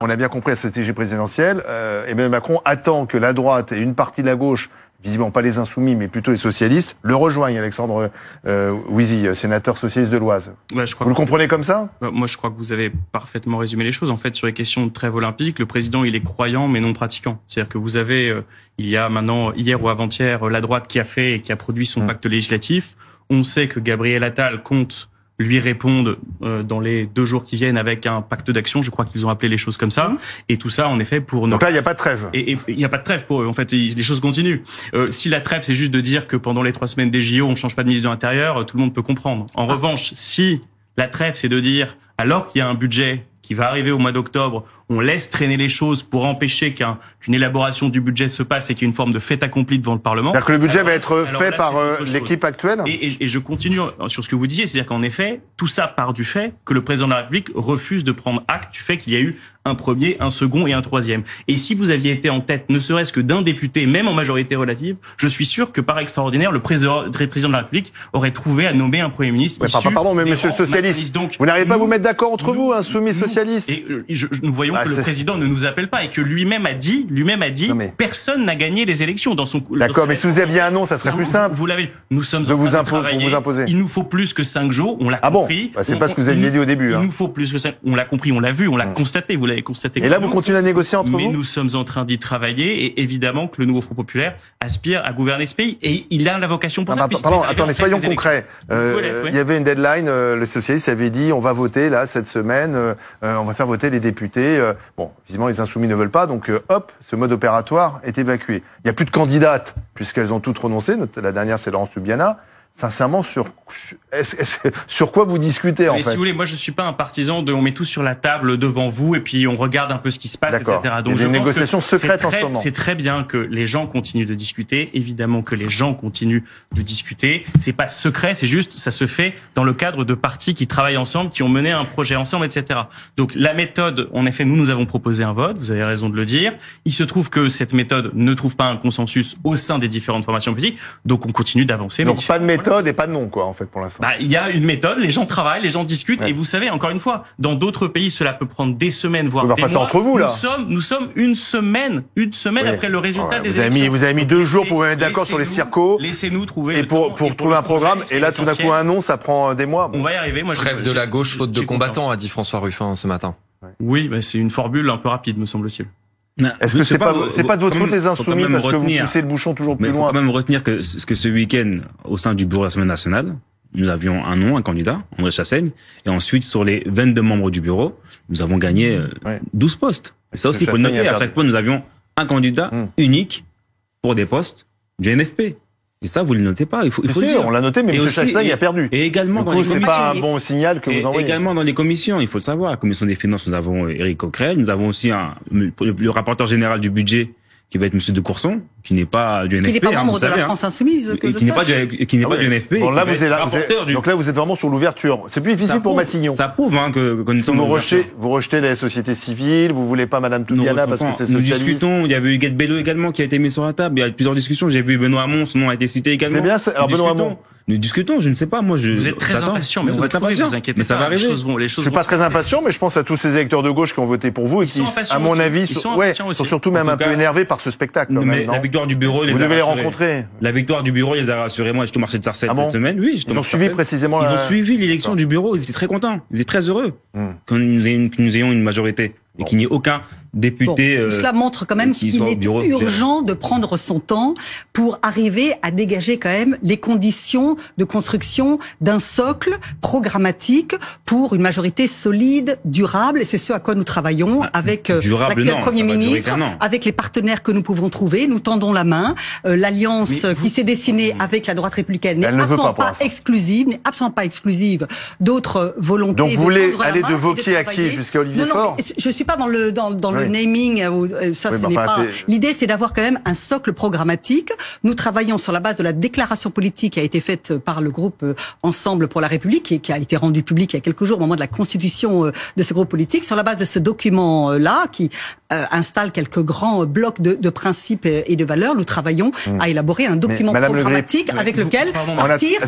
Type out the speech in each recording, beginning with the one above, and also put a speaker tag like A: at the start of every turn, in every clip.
A: On a bien compris la stratégie présidentielle. Emmanuel Macron attend que la droite et une partie de la gauche, visiblement pas les insoumis, mais plutôt les socialistes, le rejoignent. Alexandre Wizy, sénateur socialiste de l'Oise.
B: Ouais, je crois
A: vous le comprenez comme ça?
B: Moi, je crois que vous avez parfaitement résumé les choses. En fait, sur les questions de trêve olympique, le président, il est croyant mais non pratiquant. C'est-à-dire que vous avez, il y a maintenant, hier ou avant-hier, la droite qui a fait et qui a produit son pacte législatif. On sait que Gabriel Attal compte lui répondre dans les 2 jours qui viennent avec un pacte d'action. Je crois qu'ils ont appelé les choses comme ça. Et tout ça, en effet, pour...
A: Donc là, il n'y a pas de trêve.
B: Et il n'y a pas de trêve pour eux. En fait, les choses continuent. Si la trêve, c'est juste de dire que pendant les 3 semaines des JO, on change pas de ministre de l'Intérieur, tout le monde peut comprendre. En revanche, si la trêve, c'est de dire, alors qu'il y a un budget qui va arriver au mois d'octobre, on laisse traîner les choses pour empêcher qu'une élaboration du budget se passe et qu'il y ait une forme de fait accompli devant le Parlement.
A: C'est-à-dire que le budget va être fait par l'équipe actuelle.
B: Et je continue sur ce que vous disiez, c'est-à-dire qu'en effet, tout ça part du fait que le président de la République refuse de prendre acte du fait qu'il y a eu un premier, un second et un troisième. Et si vous aviez été en tête, ne serait-ce que d'un député, même en majorité relative, je suis sûr que par extraordinaire, le président de la République aurait trouvé à nommer un Premier ministre.
A: Pardon, mais monsieur le socialiste, donc, vous n'arrivez pas à vous mettre d'accord entre vous, insoumis socialistes.
B: Et nous voyons que le président ne nous appelle pas et que lui-même a dit, personne n'a gagné les élections dans son.
A: D'accord, mais si vous aviez un nom, ça serait plus simple.
B: Vous l'avez. Nous sommes en train de travailler.
A: Pour vous imposer.
B: Il nous faut plus que 5 jours. On l'a compris.
A: Bon, c'est pas ce que vous aviez dit au début.
B: Il nous faut plus que 5. On l'a compris, on l'a vu, on l'a constaté. Vous l'avez constaté.
A: Et là, vous continuez à négocier entre vous.
B: Mais nous sommes en train d'y travailler et évidemment que le nouveau Front populaire aspire à gouverner ce pays et il a la vocation pour ça.
A: Pardon, attendez, soyons concrets. Il y avait une deadline. Le socialiste avait dit on va voter là cette semaine. On va faire voter les députés. Bon, visiblement les insoumis ne veulent pas, donc hop, ce mode opératoire est évacué. Il n'y a plus de candidates puisqu'elles ont toutes renoncé. La dernière, c'est Laurence Tubiana. Sincèrement, sur quoi vous discutez en fait?
B: Si vous voulez, moi je suis pas un partisan de on met tout sur la table devant vous et puis on regarde un peu ce qui se passe, etc. Donc
A: il y a des négociations secrètes en ce moment.
B: C'est très bien que les gens continuent de discuter. Évidemment que les gens continuent de discuter. C'est pas secret, c'est juste ça se fait dans le cadre de partis qui travaillent ensemble, qui ont mené un projet ensemble, etc. Donc la méthode, en effet, nous avons proposé un vote. Vous avez raison de le dire. Il se trouve que cette méthode ne trouve pas un consensus au sein des différentes formations politiques. Donc on continue d'avancer.
A: Donc pas de méthode et pas de nom, quoi, en fait, pour l'instant.
B: Il y a une méthode, les gens travaillent, les gens discutent, et vous savez, encore une fois, dans d'autres pays, cela peut prendre des semaines, voire des mois.
A: Entre vous, là.
B: Nous sommes une semaine après le résultat des élections.
A: Vous avez mis 2 jours pour vous mettre d'accord sur les circos.
B: Laissez-nous trouver.
A: Et pour trouver un programme, et là, tout d'un coup, un nom, ça prend des mois.
B: On va y arriver.
C: Trêve de la gauche, faute de combattants, a dit François Ruffin ce matin.
B: Oui, c'est une formule un peu rapide, me semble-t-il.
A: Est-ce que c'est pas de votre faute les insoumis parce que vous poussez le bouchon toujours plus loin?
D: Il faut quand même retenir que ce week-end, au sein du bureau de l'Assemblée nationale, nous avions un nom, un candidat, André Chassaigne, et ensuite sur les 22 membres du bureau, nous avons gagné 12 postes. Et ça aussi, il faut le noter. À chaque fois, nous avions un candidat unique pour des postes du NFP. Et ça, vous le notez pas. Il faut le dire.
A: On l'a noté, mais M. Chassaigne a perdu.
D: Et également dans les commissions.
A: C'est pas un bon signal que vous envoyez.
D: Également dans les commissions, il faut le savoir. La commission des finances, nous avons Éric Coquerel. Nous avons aussi le rapporteur général du budget, qui va être Monsieur de Courson, qui n'est pas du NFP.
E: Qui n'est pas membre de la France Insoumise,
D: qui n'est pas du NFP.
A: Bon, là, donc là, vous êtes vraiment sur l'ouverture. C'est plus difficile pour Matignon.
D: Ça prouve, que nous sommes
A: vous rejetez la société civile, vous voulez pas Madame Toubiana parce que c'est socialiste.
D: Nous discutons, il y avait eu Huguette Bello également qui a été mis sur la table. Il y a plusieurs discussions. J'ai vu Benoît Hamon, son nom a été cité également.
A: C'est bien, alors Benoît Hamon.
D: Nous discutons, je ne sais pas, moi
B: Vous êtes très impatient, mais vous êtes impatient. Vous inquiétez pas,
D: ça va arriver.
A: Je suis pas très impatient, mais je pense à tous ces électeurs de gauche qui ont voté pour vous et qui, à mon avis, sont surtout même un peu énervés par ce spectacle.
D: Mais la victoire du bureau,
A: vous devez les rencontrer.
D: La victoire du bureau, les a rassurés. Moi, j'étais au marché de Sarcelles cette semaine. Oui,
A: ils ont suivi précisément.
D: Ils ont suivi l'élection du bureau. Ils étaient très contents. Ils étaient très heureux que nous ayons une majorité et qu'il n'y ait aucun député.
E: Cela montre quand même qu'il est urgent de prendre son temps pour arriver à dégager quand même les conditions de construction d'un socle programmatique pour une majorité solide, durable. Et c'est ce à quoi nous travaillons avec l'actuel Premier ministre, avec les partenaires que nous pouvons trouver. Nous tendons la main. L'alliance qui s'est dessinée avec la droite républicaine n'est absolument pas exclusive d'autres volontés.
A: Donc vous voulez aller de Wauquiez à qui jusqu'à Olivier Faure?
E: Je suis pas dans le naming, ça ce n'est pas. L'idée, c'est d'avoir quand même un socle programmatique. Nous travaillons sur la base de la déclaration politique qui a été faite par le groupe Ensemble pour la République et qui a été rendue publique il y a quelques jours au moment de la constitution de ce groupe politique. Sur la base de ce document-là, qui installe quelques grands blocs de principes et de valeurs, nous travaillons à élaborer un document programmatique avec lequel partir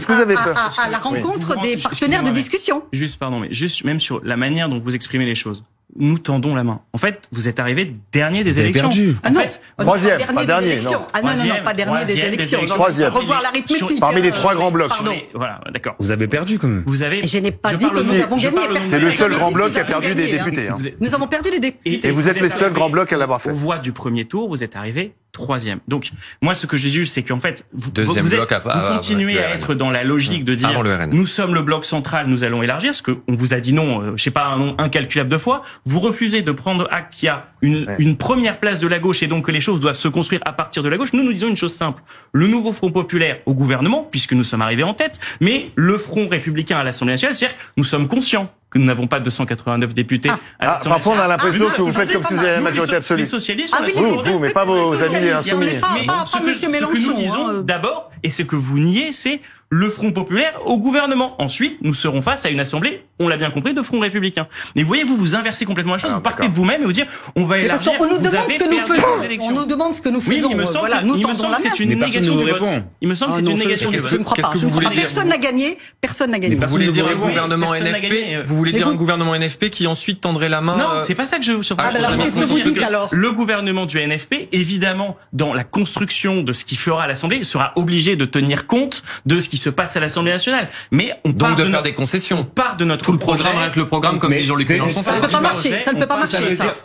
E: à la rencontre des partenaires de discussion.
B: Juste, même sur la manière dont vous exprimez les choses. nous tendons la main. En fait, vous êtes arrivé dernier des élections.
D: Perdu.
E: Ah non,
A: troisième, pas dernier, non.
E: Ah non, pas dernier des élections.
A: Troisième.
E: Revoir l'arithmétique.
A: Parmi les 3 grands blocs.
B: Voilà, d'accord.
D: Vous avez perdu quand même.
E: Je n'ai pas dit que nous avons gagné.
A: C'est le seul grand bloc qui a perdu des députés.
E: Nous avons perdu des députés.
A: Et vous êtes les seuls grands blocs à l'avoir fait.
B: Aux voix du premier tour, vous êtes arrivé 3e. Donc, moi, ce que j'ai vu, c'est qu'en fait, vous continuez à être dans la logique de dire, nous sommes le bloc central, nous allons élargir, parce qu'on vous a dit non, je sais pas, un nom incalculable de fois. Vous refusez de prendre acte qu'il y a une première place de la gauche et donc que les choses doivent se construire à partir de la gauche. Nous disons une chose simple. Le nouveau Front populaire au gouvernement, puisque nous sommes arrivés en tête, mais le Front républicain à l'Assemblée nationale, c'est-à-dire que nous sommes conscients que nous n'avons pas 289 députés à l'Assemblée
A: parfois on a l'impression que vous faites comme si vous avez la majorité absolue.
B: Les socialistes,
A: vous, mais pas vos amis insoumis.
B: Ce que nous disons d'abord, et ce que vous niez, c'est le Front populaire au gouvernement. Ensuite, nous serons face à une assemblée, on l'a bien compris, de Front républicain. Mais vous voyez, vous inversez complètement la chose, vous partez de vous-même et vous dites, on va élargir.
E: Parce qu'on nous demande ce que nous faisons. On nous demande ce que nous faisons.
B: Voilà, nous tendons la main. C'est une négation du vote. Il me semble que c'est une négation du vote.
E: Je ne crois pas. Personne n'a gagné. Personne n'a gagné.
C: Vous voulez dire un gouvernement NFP? Vous voulez dire un gouvernement NFP qui ensuite tendrait la main?
B: Non, c'est pas ça que je veux surtout.
E: Qu'est-ce que vous dites alors?
B: Le gouvernement du NFP, évidemment, dans la construction de ce qu'il fera à l'Assemblée, sera obligé de tenir compte de ce qui se passe à l'Assemblée nationale. Mais on part
C: de faire des concessions.
B: On part de notre
C: tout le programme avec le programme, comme dit Jean-Luc Mélenchon.
E: Ça ne peut pas marcher. Ça ne peut pas marcher.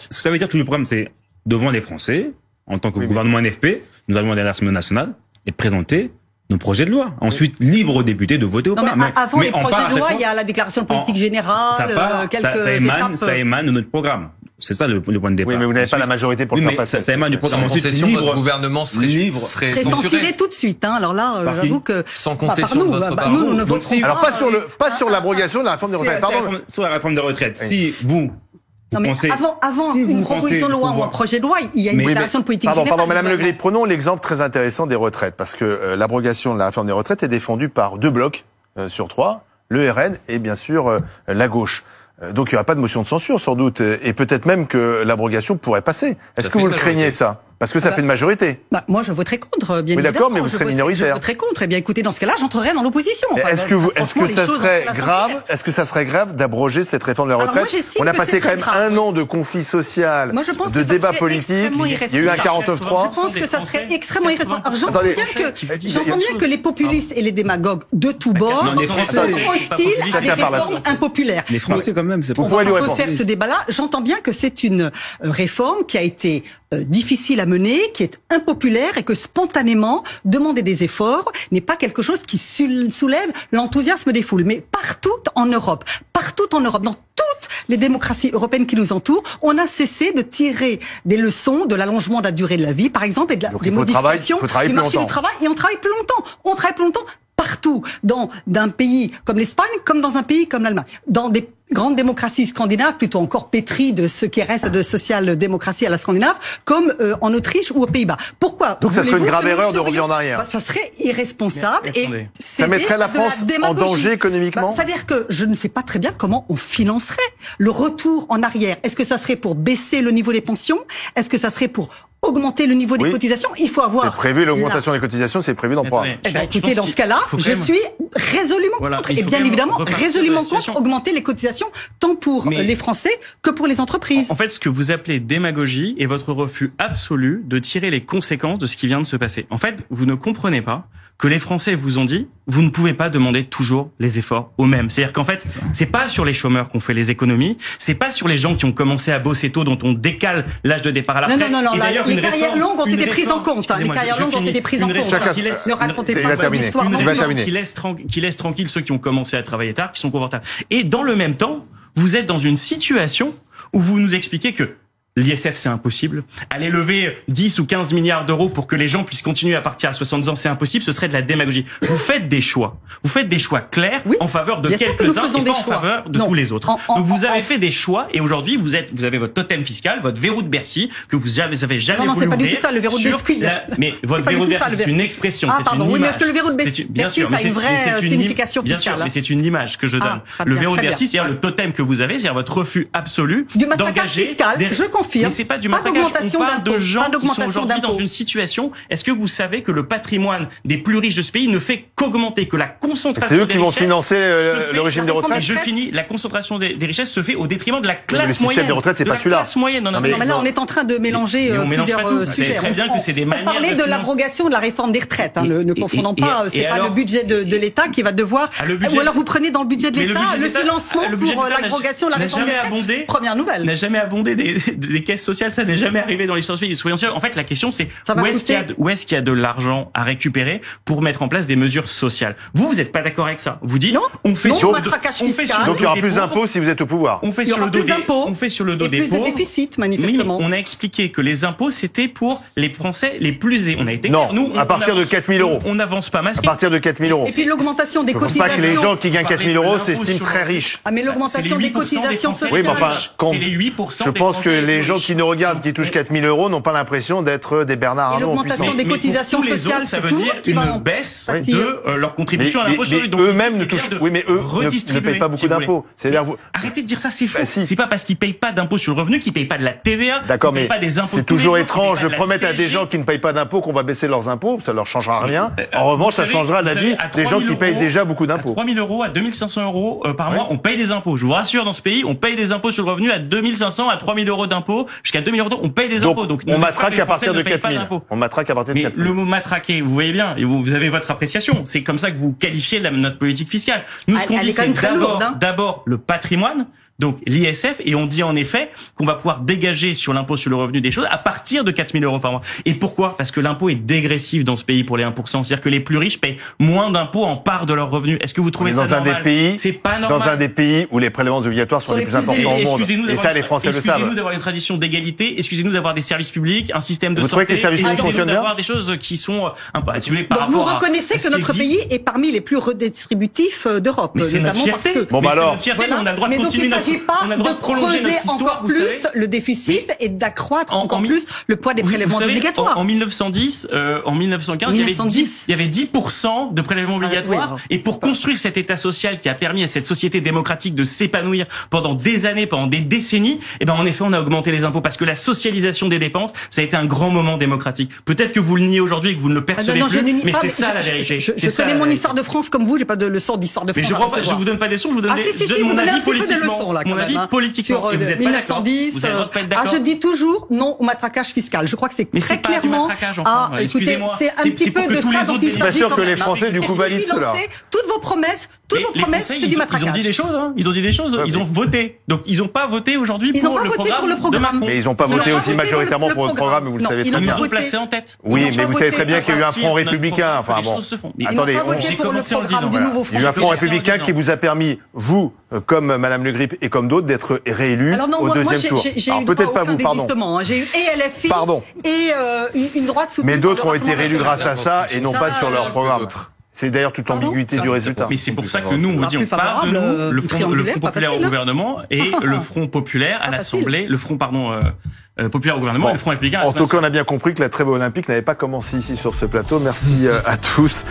D: Ça veut dire tout le problème, c'est devant les Français, en tant que gouvernement NFP, nous allons aller à l'Assemblée nationale et présenter nos projets de loi. Ensuite, libre aux députés de voter ou pas.
E: Mais avant les projets de loi, il y a la déclaration de politique générale,
D: ça émane de notre programme. C'est ça le point de départ.
A: Oui, mais vous n'avez pas la majorité pour le faire passer.
D: Ça émane du programme.
C: Sans concession, votre gouvernement serait
E: censuré tout de suite. Alors là, j'avoue que
C: sans concession de votre part.
E: Nous ne voterons
A: alors pas sur l'abrogation de la réforme des retraites. Pardon.
D: Sur la réforme des retraites. Si vous
E: non mais avant une proposition de loi ou un projet de loi, il y a une déclaration de politique générale.
A: Pardon, Madame Le Gris, prenons l'exemple très intéressant des retraites, parce que l'abrogation de la réforme des retraites est défendue par 2 blocs sur 3, le RN et bien sûr la gauche. Donc il n'y aura pas de motion de censure sans doute, et peut-être même que l'abrogation pourrait passer. Est-ce que vous le craignez ça? Parce que ça fait une majorité.
E: Moi, je voterai contre, bien évidemment.
A: Oui, d'accord, mais vous serez minoritaire.
E: Je voterai contre. Eh bien, écoutez, dans ce cas-là, j'entrerai dans l'opposition.
A: Est-ce que ça serait grave d'abroger cette réforme de la retraite? On a passé quand même un an de conflit social, de débat politique. Il y a eu un 49-3.
E: Je pense que ça serait extrêmement irresponsable. Alors, j'entends bien que les populistes et les démagogues de tous bords sont hostiles à des réformes impopulaires.
D: Les Français, quand même, c'est pas.
E: On peut faire ce débat-là. J'entends bien que c'est une réforme qui a été difficile à mener, qui est impopulaire et que spontanément, demander des efforts n'est pas quelque chose qui soulève l'enthousiasme des foules. Mais partout en Europe, dans toutes les démocraties européennes qui nous entourent, on a cessé de tirer des leçons de l'allongement de la durée de la vie, par exemple, et des modifications du marché du travail. Et on travaille plus longtemps. On travaille plus longtemps partout, dans un pays comme l'Espagne, comme dans un pays comme l'Allemagne, dans des grandes démocraties scandinaves, plutôt encore pétries de ce qui reste de social-démocratie à la scandinave, comme en Autriche ou aux Pays-Bas. Pourquoi?
A: Donc ça serait une grave erreur de revenir en arrière.
E: Ça serait irresponsable et
A: ça mettrait la France en danger économiquement.
E: C'est-à-dire que je ne sais pas très bien comment on financerait le retour en arrière. Est-ce que ça serait pour baisser le niveau des pensions? Est-ce que ça serait pour augmenter le niveau des cotisations? Il faut avoir...
A: C'est prévu, l'augmentation des cotisations, c'est prévu dans le programme.
E: Écoutez, dans ce cas-là, je suis résolument contre. Et bien évidemment, résolument contre augmenter les cotisations, tant pour les Français que pour les entreprises.
B: En fait, ce que vous appelez démagogie est votre refus absolu de tirer les conséquences de ce qui vient de se passer. En fait, vous ne comprenez pas que les Français vous ont dit, vous ne pouvez pas demander toujours les efforts aux mêmes. C'est-à-dire qu'en fait, c'est pas sur les chômeurs qu'on fait les économies, c'est pas sur les gens qui ont commencé à bosser tôt, dont on décale l'âge de départ à la retraite.
E: Non, les carrières longues ont été prises en compte. Les carrières longues ont été prises en compte.
B: Ne racontez pas l'histoire. Qui laisse tranquille ceux qui ont commencé à travailler tard, qui sont confortables. Et dans le même temps, vous êtes dans une situation où vous nous expliquez que l'ISF, c'est impossible. Aller lever 10 ou 15 milliards d'euros pour que les gens puissent continuer à partir à 70 ans, c'est impossible. Ce serait de la démagogie. Vous faites des choix. Vous faites des choix clairs en faveur de quelques-uns et pas en faveur de tous les autres. Donc vous avez fait des choix et aujourd'hui vous avez votre totem fiscal, votre verrou de Bercy que vous avez jamais voulu ouvrir.
E: Non, c'est pas du tout ça, le verrou de Bercy.
B: Mais votre verrou de Bercy, c'est une expression.
E: Ah pardon, oui, mais est-ce que le verrou de Bercy, ça a une vraie signification fiscale?
B: Bien sûr, mais c'est une image que je donne. Le verrou de Bercy, c'est-à-dire le totem que vous avez, c'est-à-dire votre refus absolu
E: du matraquage fiscal. Je confirme. confirme.
B: Mais c'est pas du matraquage. On parle de gens qui sont aujourd'hui dans une situation. Est-ce que vous savez que le patrimoine des plus riches de ce pays ne fait qu'augmenter, que la concentration
A: des richesses... C'est eux qui vont financer le régime des retraites.
B: Et je finis. La concentration des richesses se fait au détriment de la classe moyenne.
A: Le système des retraites, c'est pas celui-là.
B: Classe moyenne.
E: Non, mais là, on est en train de mélanger plusieurs sujets.
B: Très bien que c'est des manières.
E: On parlait de l'abrogation de la réforme des retraites. Ne confondons pas. C'est pas le budget de l'État qui va devoir. Ou alors vous prenez dans le budget de l'État le financement pour l'abrogation de la réforme des retraites. Première nouvelle.
B: N'a jamais abondé des caisses sociales. Ça n'est jamais arrivé dans l'histoire du pays. Soyons sérieux. En fait, la question c'est où est-ce qu'il y a de l'argent à récupérer pour mettre en place des mesures sociales. Vous n'êtes pas d'accord avec ça. Vous dites
E: non.
B: On fait
E: sur matraquage fiscal.
A: Donc il y aura plus d'impôts si vous êtes au pouvoir.
B: On fait sur le dos des impôts. On fait sur le dos des pauvres.
E: Plus de déficit manifestement.
B: On a expliqué que les impôts c'était pour les Français les plus aisés. On a été
A: non. Nous, à partir de 4 000 euros.
B: On n'avance pas masqué.
A: À partir de 4 000 euros.
E: Et puis l'augmentation des cotisations.
A: Je pense pas que les gens qui gagnent 4 000 euros s'estiment très riches.
E: Ah mais l'augmentation des cotisations sociales.
A: Oui, mais enfin,
B: c'est les 8%.
A: Je pense que les gens qui nous regardent, qui touchent 4 000 euros, n'ont pas l'impression d'être des Bernard Arnault.
E: L'augmentation des cotisations sociales,
B: ça veut dire une baisse de leur contribution à l'impôt sur le revenu.
A: Eux-mêmes ne touchent. Oui, mais eux ne payent pas beaucoup d'impôts.
B: Arrêtez de dire ça, c'est faux. C'est pas parce qu'ils payent pas d'impôts sur le revenu qu'ils payent pas de la TVA.
A: D'accord, mais c'est toujours étrange de promettre à des gens qui ne payent pas d'impôts qu'on va baisser leurs impôts. Ça leur changera rien. En revanche, ça changera la vie des gens qui payent déjà beaucoup d'impôts.
B: 3 000 euros à 2 500 euros par mois, on paye des impôts. Je vous rassure, dans ce pays, on paye des impôts sur le revenu à 2 500 à 3 000 euros d'impôts, jusqu'à 2 000 euros. On paye des impôts.
A: Donc on matraque à partir de 4 000. On matraque à partir de 4 000.
B: Mais le mot matraquer, vous voyez bien, et vous avez votre appréciation. C'est comme ça que vous qualifiez notre politique fiscale. Nous, ce qu'on dit, c'est d'abord le patrimoine. Donc l'ISF, et on dit en effet qu'on va pouvoir dégager sur l'impôt sur le revenu des choses à partir de 4 000 euros par mois. Et pourquoi? Parce que l'impôt est dégressif dans ce pays pour les 1%. C'est-à-dire que les plus riches payent moins d'impôts en part de leurs revenus. Est-ce que vous trouvez ça normal? C'est pas normal.
A: Dans un des pays où les prélèvements obligatoires sont les plus importants au monde. Et ça, les Français le savent.
B: Excusez-nous d'avoir une tradition d'égalité. Excusez-nous d'avoir des services publics, un système de santé.
A: Vous trouvez que les services publics fonctionnent bien?
B: D'avoir des choses qui sont un peu, si vous voulez, par
E: rapport. Vous reconnaissez que notre pays est parmi les plus redistributifs d'Europe.
B: Mais c'est notre fierté.
A: Bon, bah alors.
B: On a le droit de continuer notre
E: creuser encore plus le déficit et d'accroître encore plus le poids des prélèvements obligatoires.
B: En 1910, en 1915, il y avait 10% de prélèvements obligatoires. Et pour construire cet État social qui a permis à cette société démocratique de s'épanouir pendant des années, pendant des décennies, et ben en effet, on a augmenté les impôts parce que la socialisation des dépenses, ça a été un grand moment démocratique. Peut-être que vous le niez aujourd'hui et que vous ne le percevez plus, mais c'est ça la vérité.
E: Je connais mon histoire de France comme vous, j'ai pas de leçon d'histoire de France.
B: Mais je vous donne pas des leçons, je vous donne mon avis politiquement. Mon avis politique.
E: Sur 1910, je dis toujours non au matraquage fiscal. Je crois que c'est très clairement. Écoutez, c'est un petit peu de ça dont il s'agit.
A: Je suis pas sûr que les Français du coup valident cela.
E: Toutes vos promesses, c'est du matraquage.
B: Ils ont dit des choses. Ils ont dit des choses. Ils ont voté. Donc ils n'ont pas voté aujourd'hui pour le programme.
A: Mais ils n'ont pas voté aussi majoritairement pour votre programme. Vous le savez très bien.
B: Ils nous ont placés en tête.
A: Oui, mais vous savez très bien qu'il y a eu un front républicain. Enfin bon.
E: Attendez, j'ai commencé en le disant. Il
A: y a eu un front républicain qui vous a permis, vous, comme Madame Le Grip et comme d'autres, d'être réélus au deuxième tour.
E: Alors peut-être pas vous, pardon. J'ai eu et LFI et une droite soutenue.
A: Mais d'autres ont été réélus grâce à ça et non pas sur leur programme. C'est d'ailleurs toute l'ambiguïté du résultat.
B: Mais c'est pour ça que nous, on dit, on parle de nous, le Front populaire au gouvernement et le Front populaire à l'Assemblée, le Front, populaire au gouvernement et le Front républicain à l'Assemblée.
A: En tout cas, on a bien compris que la trêve olympique n'avait pas commencé ici sur ce plateau. Merci à tous.